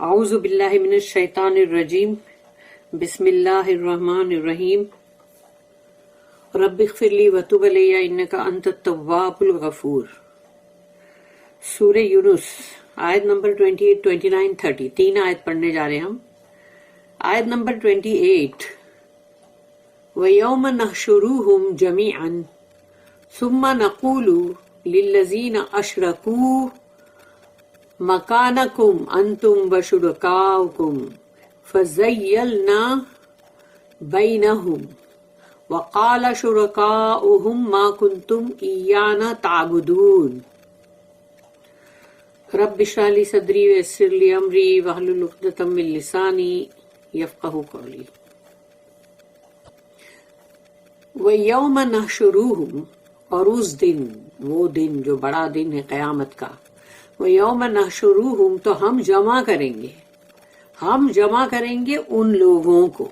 اعوذ باللہ من الشیطان الرجیم بسم اللہ الرحمن الرحیم رب اغفر لی وتب علی انک انت التواب الغفور۔ سورہ یونس آیت نمبر 28، 29، 30 تین آیت پڑھنے جا رہے ہیں ہم۔ آیت نمبر 28 وَيَوْمَ نَحْشُرُهُمْ جَمِيعًا ثُمَّ نَقُولُ لِلَّذِينَ أَشْرَكُوا مَكَانَكُمْ أَنْتُمْ وَشُرَكَاؤُكُمْ فَزَيَّلْنَا بَيْنَهُمْ وَقَالَ شُرَكَاؤُهُمْ مَا كُنْتُمْ إِيَّانَا تَعْبُدُونَ رب اشرح لي صدری ويسر لي أمري واحلل عقدة من لساني يفقهوا قولي۔ وَيَوْمَ نَحْشُرُهُمْ، اور اس دن، وہ دن جو بڑا دن ہے قیامت کا، وَيَوْمَ نَحْشُرُهُمْ، تو ہم جمع کریں گے، ہم جمع کریں گے ان لوگوں کو،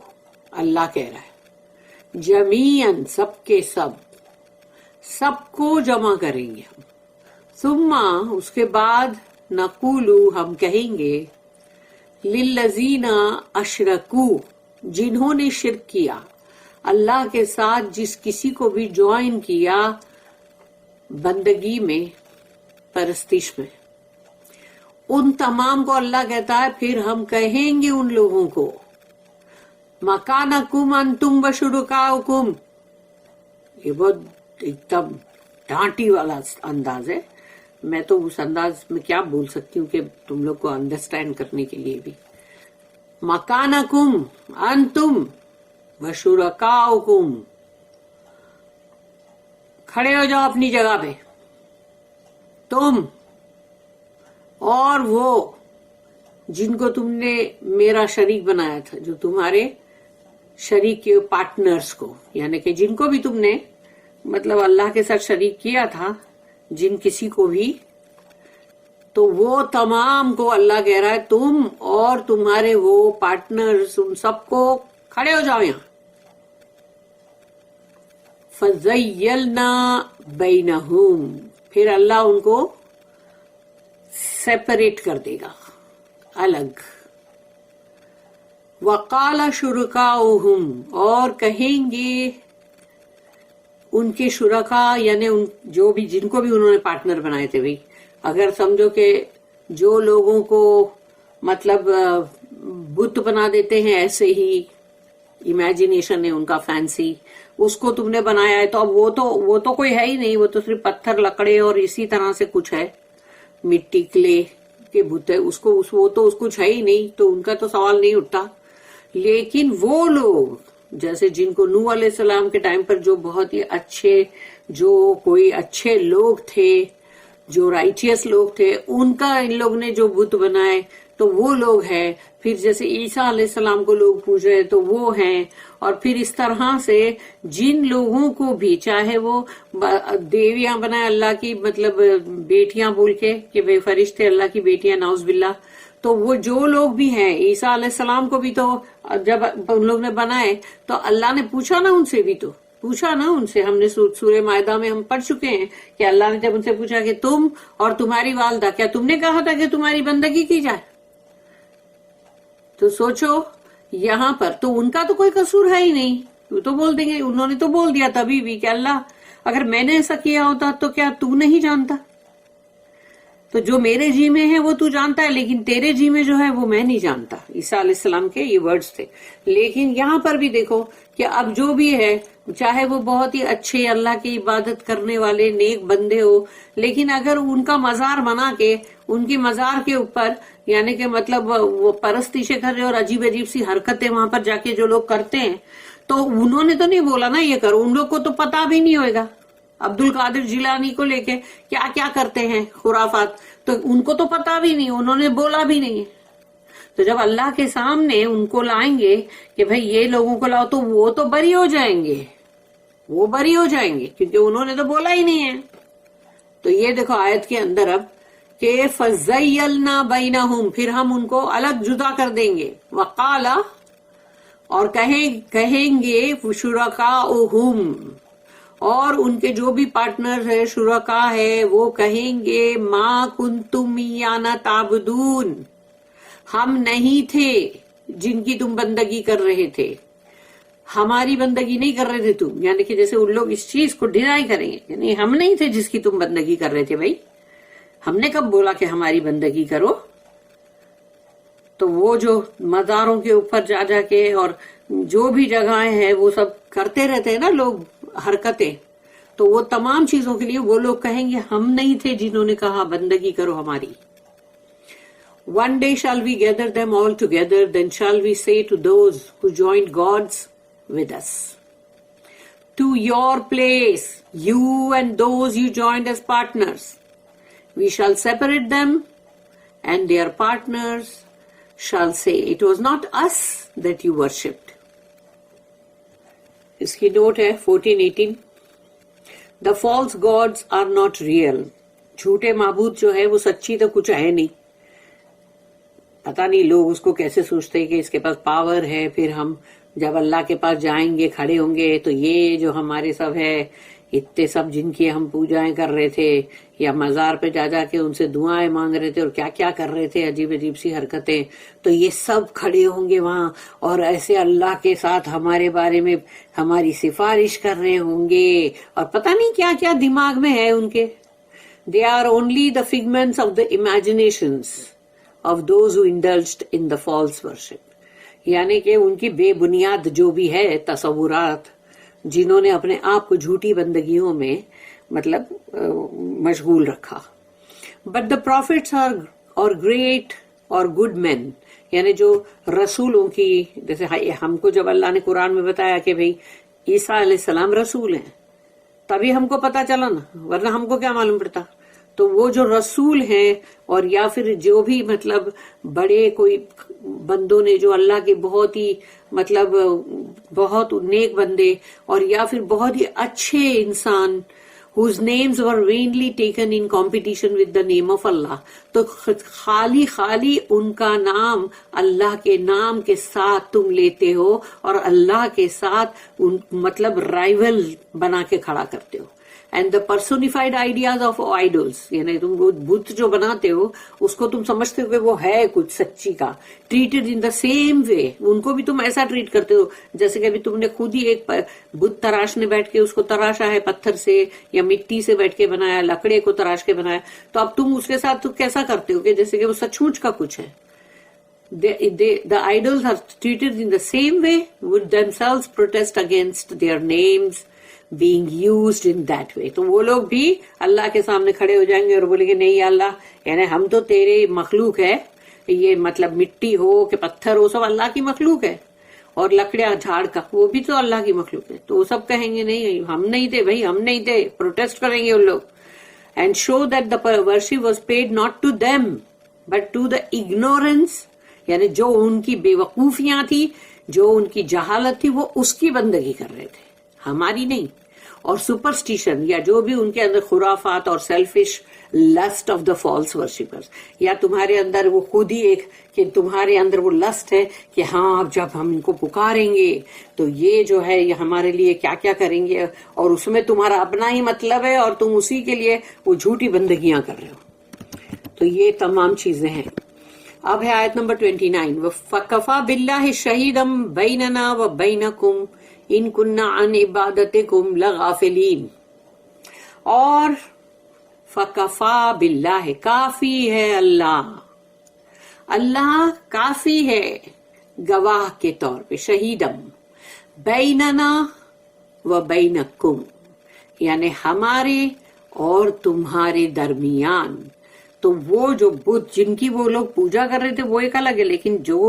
اللہ کہہ رہا ہے جمیعاً، سب کے سب کو جمع کریں گے ہم۔ ثم، اس کے بعد، نقولو، ہم کہیں گے، للذین اشرکو، جنہوں نے شرک کیا، اللہ کے ساتھ جس کسی کو بھی جوائن کیا بندگی میں، پرستش میں، ان تمام کو اللہ کہتا ہے پھر ہم کہیں گے ان لوگوں کو، مکانکم انتم وشرکاؤکم، یہ بہت ایک دم ڈانٹی والا انداز ہے، میں تو اس انداز میں کیا بول سکتی ہوں کہ تم لوگ کو انڈرسٹینڈ کرنے کے لیے بھی، مکانکم انتم وشرکاؤکم، کھڑے ہو جاؤ اپنی جگہ پہ، تم اور وہ جن کو تم نے میرا شریک بنایا تھا، جو تمہارے شریک کے پارٹنرز کو، یعنی کہ جن کو بھی تم نے مطلب اللہ کے ساتھ شریک کیا تھا، جن کسی کو بھی، تو وہ تمام کو اللہ کہہ رہا ہے تم اور تمہارے وہ پارٹنرز، ان سب کو کھڑے ہو جاؤ یہاں۔ فَزَيَّلْنَا بَيْنَهُمْ، پھر اللہ ان کو سیپریٹ کر دے گا، الگ۔ وَقَالَ شُرَكَاؤُهُمْ، اور کہیں گے ان کے شرکا، یعنی جو بھی جن کو بھی انہوں نے پارٹنر بنائے تھے، بھائی اگر سمجھو کہ جو لوگوں کو مطلب بت بنا دیتے ہیں ایسے ہی، امیجنیشن ہے ان کا فینسی، اس کو تم نے بنایا ہے، تو اب وہ تو کوئی ہے ہی نہیں، وہ تو صرف پتھر، لکڑے اور اسی طرح سے کچھ ہے، مٹی، کلے کے بت ہے، وہ تو کچھ ہے ہی نہیں، تو ان کا تو سوال نہیں اٹھتا۔ لیکن وہ لوگ جیسے جن کو نوح علیہ السلام کے ٹائم پر جو بہت ہی اچھے، جو کوئی اچھے لوگ تھے، جو رائچیس لوگ تھے، ان کا ان لوگ نے جو بت بنائے تو وہ لوگ ہیں۔ پھر جیسے عیسیٰ علیہ السلام کو لوگ پوجے تو وہ ہیں، اور پھر اس طرح سے جن لوگوں کو بھی، چاہے وہ دیویاں بنائے اللہ کی، مطلب بیٹیاں بول کے کہ بے فرشتے اللہ کی بیٹیاں، نعوذ باللہ، تو وہ جو لوگ بھی ہیں، عیسیٰ علیہ السلام کو بھی تو جب ان لوگ نے بنائے تو اللہ نے پوچھا نا ان سے بھی، تو پوچھا نا ان سے، ہم نے سورہ مائدہ میں ہم پڑھ چکے ہیں کہ اللہ نے جب ان سے پوچھا کہ تم اور تمہاری والدہ، کیا تم نے کہا تھا کہ تمہاری بندگی کی جائے؟ تو سوچو یہاں پر تو ان کا تو کوئی قصور ہے ہی نہیں، وہ تو بول دیں گے، انہوں نے تو بول دیا تبھی بھی کہ اللہ اگر میں نے ایسا کیا ہوتا تو کیا تو نہیں جانتا؟ تو جو میرے جی میں ہے وہ تو جانتا ہے، لیکن تیرے جی میں جو ہے وہ میں نہیں جانتا۔ عیسیٰ علیہ السلام کے یہ ورڈز تھے۔ لیکن یہاں پر بھی دیکھو کہ اب جو بھی ہے، چاہے وہ بہت ہی اچھے اللہ کی عبادت کرنے والے نیک بندے ہو، لیکن اگر ان کا مزار بنا کے ان کی مزار کے اوپر، یعنی کہ مطلب وہ پرستشیں کر رہے اور عجیب عجیب سی حرکتیں وہاں پر جا کے جو لوگ کرتے ہیں، تو انہوں نے تو نہیں بولا نا یہ کرو، ان لوگ کو تو پتا بھی نہیں ہوئے گا عبد القادر جیلانی کو لے کے کیا کیا کرتے ہیں خرافات، تو ان کو تو پتا بھی نہیں، انہوں نے بولا بھی نہیں۔ تو جب اللہ کے سامنے ان کو لائیں گے کہ بھئی یہ لوگوں کو لاؤ، تو وہ تو بری ہو جائیں گے، وہ بری ہو جائیں گے، کیونکہ انہوں نے تو بولا ہی نہیں ہے۔ تو یہ دیکھو آیت کے اندر اب کہ فَزَيَّلْنَا بَيْنَهُمْ، پھر ہم ان کو الگ جدا کر دیں گے، وَقَالَ، اور کہیں گے شُرَكَاؤُهُمْ، اور ان کے جو بھی پارٹنر ہے، شرکا ہے، وہ کہیں گے ما کنتم ایانا تعبدون، ہم نہیں تھے جن کی تم بندگی کر رہے تھے، ہماری بندگی نہیں کر رہے تھے تم، یعنی کہ جیسے ان لوگ اس چیز کو ڈینائی کریں گے، یعنی ہم نہیں تھے جس کی تم بندگی کر رہے تھے. بھائی ہم نے کب بولا کہ ہماری بندگی کرو؟ تو وہ جو مزاروں کے اوپر جا جا کے اور جو بھی جگہیں ہیں وہ سب کرتے رہتے ہیں نا لوگ حرکتیں، تو وہ تمام چیزوں کے لیے وہ لوگ کہیں گے ہم نہیں تھے جنہوں نے کہا بندگی کرو ہماری. One day shall we gather them all together, then shall we say to those who joined gods with us, to your place, you and those you joined as partners. We shall separate them, and their partners shall say, it was not us that you worshipped. اس کی note ہے 1418. The false gods are not real. جھوٹے معبود جو ہے وہ سچی تو کچھ ہے نہیں. پتہ نہیں لوگ اس کو کیسے سوچتے ہیں کہ اس کے پاس پاور ہے، پھر ہم جب اللہ کے پاس جائیں گے کھڑے ہوں گے تو یہ جو ہمارے سب ہے اتنے سب جن کی ہم پوجائیں کر رہے تھے یا مزار پہ جا جا کے ان سے دعائیں مانگ رہے تھے اور کیا کیا کر رہے تھے عجیب عجیب سی حرکتیں، تو یہ سب کھڑے ہوں گے وہاں اور ایسے اللہ کے ساتھ ہمارے بارے میں ہماری سفارش کر رہے ہوں گے اور پتہ نہیں کیا کیا دماغ میں ہے ان کے. They are only the figments of the imaginations of those who indulged in the false worship. یعنی کہ ان کی بے بنیاد جو بھی ہے تصورات، جنہوں نے اپنے آپ کو جھوٹی بندگیوں میں مطلب مشغول رکھا. But the prophets are great or good men. یعنی جو رسولوں کی، جیسے ہم کو جب اللہ نے قرآن میں بتایا کہ بھئی عیسیٰ علیہ السلام رسول ہیں، تبھی ہم کو پتا چلا نا، ورنہ ہم کو کیا معلوم پڑتا. تو وہ جو رسول ہیں اور یا پھر جو بھی مطلب بڑے کوئی بندوں نے جو اللہ کے بہت ہی مطلب بہت نیک بندے اور یا پھر بہت ہی اچھے انسان whose names were vainly taken in competition with the name of Allah. تو خالی ان کا نام اللہ کے نام کے ساتھ تم لیتے ہو اور اللہ کے ساتھ مطلب رائیول بنا کے کھڑا کرتے ہو. And the personified ideas of idols, یعنی تم وہ بت جو بناتے ہو اس کو تم سمجھتے ہو کہ وہ ہے کچھ سچی کا. Treated in the same way, ان کو بھی تم ایسا ٹریٹ کرتے ہو جیسے کہ ابھی تم نے خود ہی ایک بت تراشنے بیٹھ کے اس کو تراشا ہے پتھر سے یا مٹی سے بیٹھ کے بنایا، لکڑے کو تراش کے بنایا، تو اب تم اس کے ساتھ کیسا کرتے ہو کہ جیسے کہ وہ سچ مچ کا کچھ ہے. The idols are treated in the same way, would themselves protest against their names being used in that way. تو وہ لوگ بھی اللہ کے سامنے کھڑے ہو جائیں گے اور بولیں گے نہیں یا اللہ، یعنی ہم تو تیرے مخلوق ہے، یہ مطلب مٹی ہو کہ پتھر ہو سب اللہ کی مخلوق ہے، اور لکڑیاں جھاڑ کا وہ بھی تو اللہ کی مخلوق ہے. تو وہ سب کہیں گے نہیں ہم نہیں تھے بھائی، ہم نہیں تھے، پروٹیسٹ کریں گے ان لوگ. And show that the worship was paid not to them but to the ignorance، یعنی جو ان کی بے وقوفیاں تھی، جو ان کی جہالت تھی، وہ اس کی بندگی کر رہے تھے، ہماری نہیں. اور سپرسٹیشن یا جو بھی ان کے اندر خرافات اور selfish list of the false worshippers, یا تمہارے اندر وہ خود ہی ایک کہ تمہارے اندر وہ لسٹ ہے کہ ہاں اب جب ہم ان کو پکاریں گے تو یہ جو ہے یہ ہمارے لیے کیا کیا کریں گے، اور اس میں تمہارا اپنا ہی مطلب ہے اور تم اسی کے لیے وہ جھوٹی بندگیاں کر رہے ہو. تو یہ تمام چیزیں ہیں. اب ہے آیت نمبر 29. وَفَكَفَى بِاللَّهِ شَهِيدًا بَيْنَنَا وَبَيْنَكُمْ ان کننا عن عبادتکم لغافلین. اور فکفا باللہ، کافی ہے اللہ، اللہ کافی ہے گواہ کے طور پہ، شہیدم بیننا و بینکم، یعنی ہمارے اور تمہارے درمیان. تو وہ جو بت جن کی وہ لوگ پوجا کر رہے تھے وہ ایک الگ ہے، لیکن جو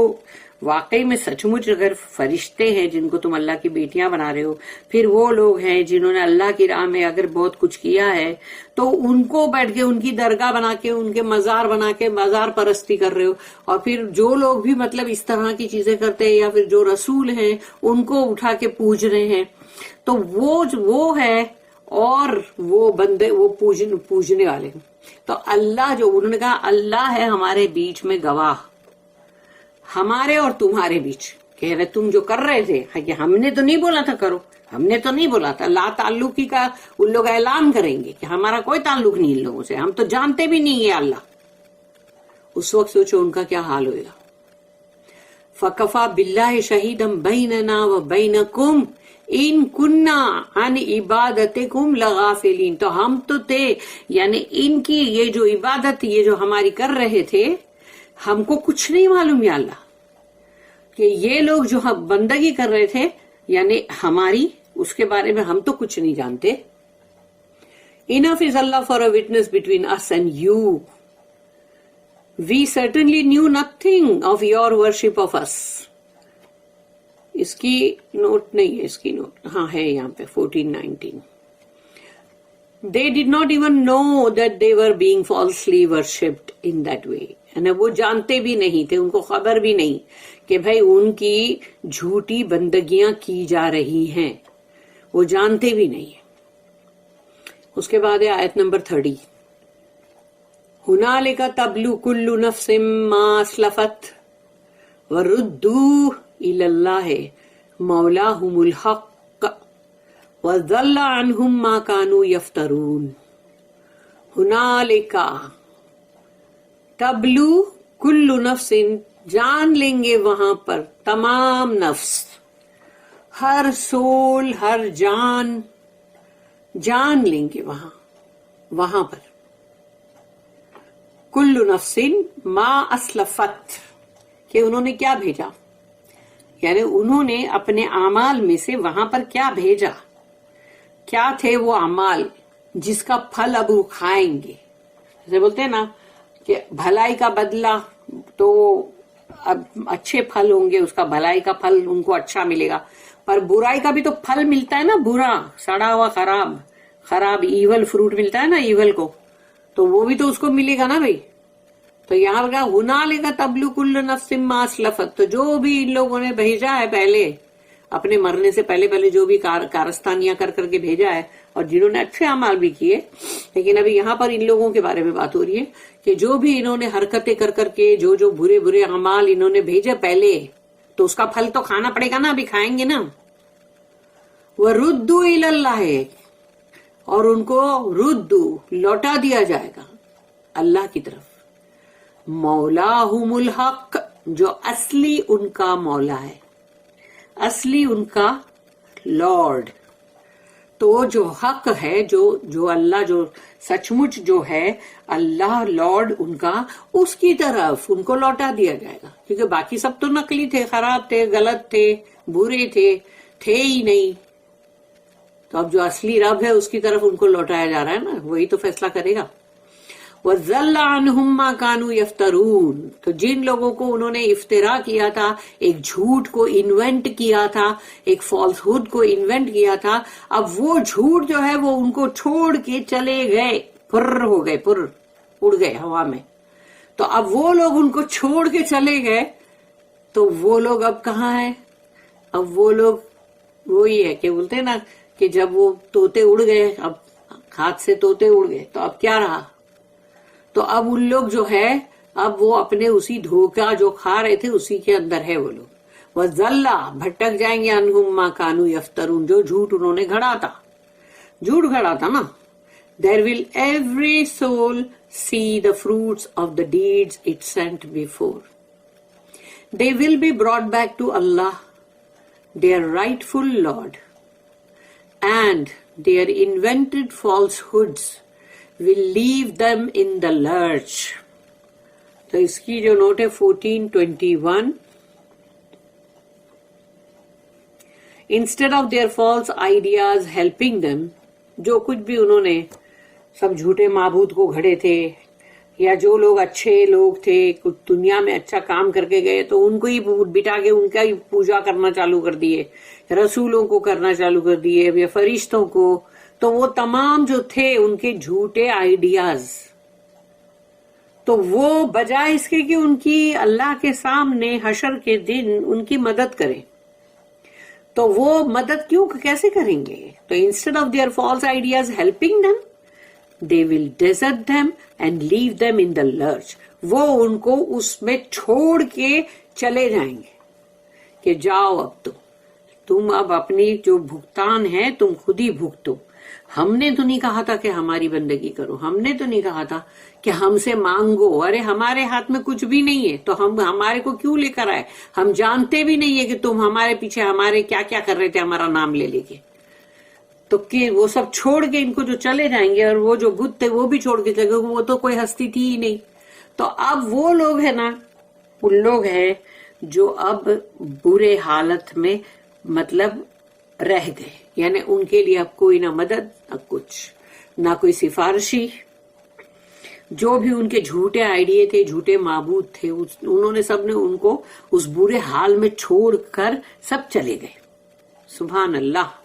واقعی میں سچ مچ اگر فرشتے ہیں جن کو تم اللہ کی بیٹیاں بنا رہے ہو، پھر وہ لوگ ہیں جنہوں نے اللہ کی راہ میں اگر بہت کچھ کیا ہے تو ان کو بیٹھ کے ان کی درگاہ بنا کے ان کے مزار بنا کے مزار پرستی کر رہے ہو. اور پھر جو لوگ بھی مطلب اس طرح کی چیزیں کرتے ہیں یا پھر جو رسول ہیں ان کو اٹھا کے پوج رہے ہیں، تو وہ ہے اور وہ بندے وہ پوجنے والے. تو اللہ جو انہوں نے کہا اللہ ہے ہمارے بیچ میں گواہ، ہمارے اور تمہارے بیچ، کہ تم جو کر رہے تھے کہ ہم نے تو نہیں بولا تھا کرو، ہم نے تو نہیں بولا تھا. لا تعلقی کا ان لوگ اعلان کریں گے کہ ہمارا کوئی تعلق نہیں ان لوگوں سے، ہم تو جانتے بھی نہیں ہے اللہ. اس وقت سوچو ان کا کیا حال ہوئے گا. فَكَفَى بِاللَّهِ شَهِيدًا بَيْنَنَا وَبَيْنَكُمْ ان کننا عن عبادتکم لغافلین. تو ہم تو تھے، یعنی ان کی یہ جو عبادت یہ جو ہماری کر رہے تھے ہم کو کچھ نہیں معلوم یا اللہ کہ یہ لوگ جو ہم بندگی کر رہے تھے یعنی ہماری اس کے بارے میں ہم تو کچھ نہیں جانتے. Enough is Allah for a witness between us and you. We certainly knew nothing of your worship of us. اس کی نوٹ نہیں ہے، اس کی نوٹ ہاں ہے یہاں پہ 1419. They did not even know that they were being falsely worshipped in that way. یعنی وہ جانتے بھی نہیں تھے، ان کو خبر بھی نہیں کہ بھائی ان کی جھوٹی بندگیاں کی جا رہی ہیں، وہ جانتے بھی نہیں. اس کے بعد ہے آیت نمبر 30. هُنَالِكَ تَبْلُو كُلُّ نَفْسٍ مَا أَسْلَفَتْ وَرُدُّوا إِلَى اللَّهِ مَوْلَاهُمُ الْحَقِّ وَضَلَّ عَنْهُمْ مَا كَانُوا يَفْتَرُونَ. هُنَالِكَ تبلو کل نفس، جان لیں گے وہاں پر تمام نفس، ہر سول، ہر جان جان لیں گے وہاں پر. کل نفس ما اسلفت، کہ انہوں نے کیا بھیجا، یعنی انہوں نے اپنے اعمال میں سے وہاں پر کیا بھیجا، کیا تھے وہ اعمال جس کا پھل اب وہ کھائیں گے. جیسے بولتے ہیں نا کہ بھلائی کا بدلہ تو اب اچھے پھل ہوں گے، اس کا بھلائی کا پھل ان کو اچھا ملے گا، پر برائی کا بھی تو پھل ملتا ہے نا، برا، سڑا ہوا، خراب ایول فروٹ ملتا ہے نا ایول کو، تو وہ بھی تو اس کو ملے گا نا بھائی. تو یہاں پر هُنَالِكَ تَبْلُو كُلُّ نَفْسٍ مَا أَسْلَفَتْ، تو جو بھی ان لوگوں نے بھیجا ہے پہلے اپنے مرنے سے پہلے جو بھی کارستانیاں کر کے بھیجا ہے، اور جنہوں نے اچھے اعمال بھی کیے، لیکن ابھی یہاں پر ان لوگوں کے بارے میں بات ہو رہی ہے کہ جو بھی انہوں نے حرکتیں کر کے جو برے اعمال انہوں نے بھیجے پہلے، تو اس کا پھل تو کھانا پڑے گا نا، ابھی کھائیں گے نا. وَرُدُّوا إِلَى اللَّهِ، اور ان کو لوٹا دیا جائے گا اللہ کی طرف. مولاہم الحق، جو اصلی ان کا مولا ہے، اصلی ان کا لارڈ. تو جو حق ہے، جو اللہ، جو سچ مچ جو ہے اللہ لارڈ ان کا، اس کی طرف ان کو لوٹا دیا جائے گا. کیونکہ باقی سب تو نقلی تھے، خراب تھے، غلط تھے، برے تھے ہی نہیں. تو اب جو اصلی رب ہے اس کی طرف ان کو لوٹایا جا رہا ہے نا، وہی تو فیصلہ کرے گا. وَضَلَّ عَنْهُمْ مَا كَانُوا يَفْتَرُونَ، تو جن لوگوں کو انہوں نے افترا کیا تھا، ایک جھوٹ کو انوینٹ کیا تھا، ایک فالس ہوڈ کو انوینٹ کیا تھا، اب وہ جھوٹ جو ہے وہ ان کو چھوڑ کے چلے گئے، اڑ گئے ہوا میں. تو اب وہ لوگ ان کو چھوڑ کے چلے گئے، تو وہ لوگ اب کہاں ہیں؟ اب وہ لوگ وہی ہے کہ بولتے ہیں نا کہ جب وہ طوطے اڑ گئے، اب ہاتھ سے طوطے اڑ گئے، تو اب کیا رہا؟ تو اب ان لوگ جو ہے اب وہ اپنے اسی دھوکہ جو کھا رہے تھے اسی کے اندر ہے وہ لوگ. وَضَلَّ، بھٹک جائیں گے، عَنْهُمْ مَا كَانُوا يَفْتَرُونَ، جو جھوٹ انہوں نے گھڑا تھا نا. There will every soul see the fruits of the deeds it sent before. They will be brought back to Allah, their rightful Lord, and their invented falsehoods will leave them in the lurch. تو اس کی جو note ہے 1421. Instead of their false ideas helping them، جو کچھ بھی انہوں نے سب جھوٹے معبود کو گھڑے تھے، یا جو لوگ اچھے لوگ تھے کچھ دنیا میں اچھا کام کر کے گئے تو ان کو ہی بٹا کے ان کا ہی پوجا کرنا چالو کر دیے، رسولوں کو کرنا چالو کر دیے یا فرشتوں کو. تو وہ تمام جو تھے ان کے جھوٹے آئیڈیاز، تو وہ بجائے اس کے کہ ان کی اللہ کے سامنے حشر کے دن ان کی مدد کریں، تو وہ مدد کیسے کریں گے؟ تو instead of their false ideas helping them, they will desert them and leave them in the lurch. وہ ان کو اس میں چھوڑ کے چلے جائیں گے کہ جاؤ اب تم اب اپنی جو بھگتان ہے تم خود ہی بھگتو. ہم نے تو نہیں کہا تھا کہ ہماری بندگی کرو، ہم نے تو نہیں کہا تھا کہ ہم سے مانگو، ارے ہمارے ہاتھ میں کچھ بھی نہیں ہے تو ہم ہمارے کو کیوں لے کر آئے؟ ہم جانتے بھی نہیں ہے کہ تم ہمارے پیچھے ہمارے کیا کیا کر رہے تھے ہمارا نام لے لے کے. تو کہ وہ سب چھوڑ کے ان کو جو چلے جائیں گے، اور وہ جو بت تھے وہ بھی چھوڑ کے چلے گئے، وہ تو کوئی ہستی تھی ہی نہیں. تو اب وہ لوگ ہیں نا، ان لوگ ہیں جو اب برے حالت میں مطلب رہ گئے، یعنی ان کے لیے اب کوئی نہ مدد نہ کچھ، نہ کوئی سفارشی. جو بھی ان کے جھوٹے آئیڈیے تھے، جھوٹے معبود تھے، انہوں نے سب نے ان کو اس برے حال میں چھوڑ کر سب چلے گئے. سبحان اللہ.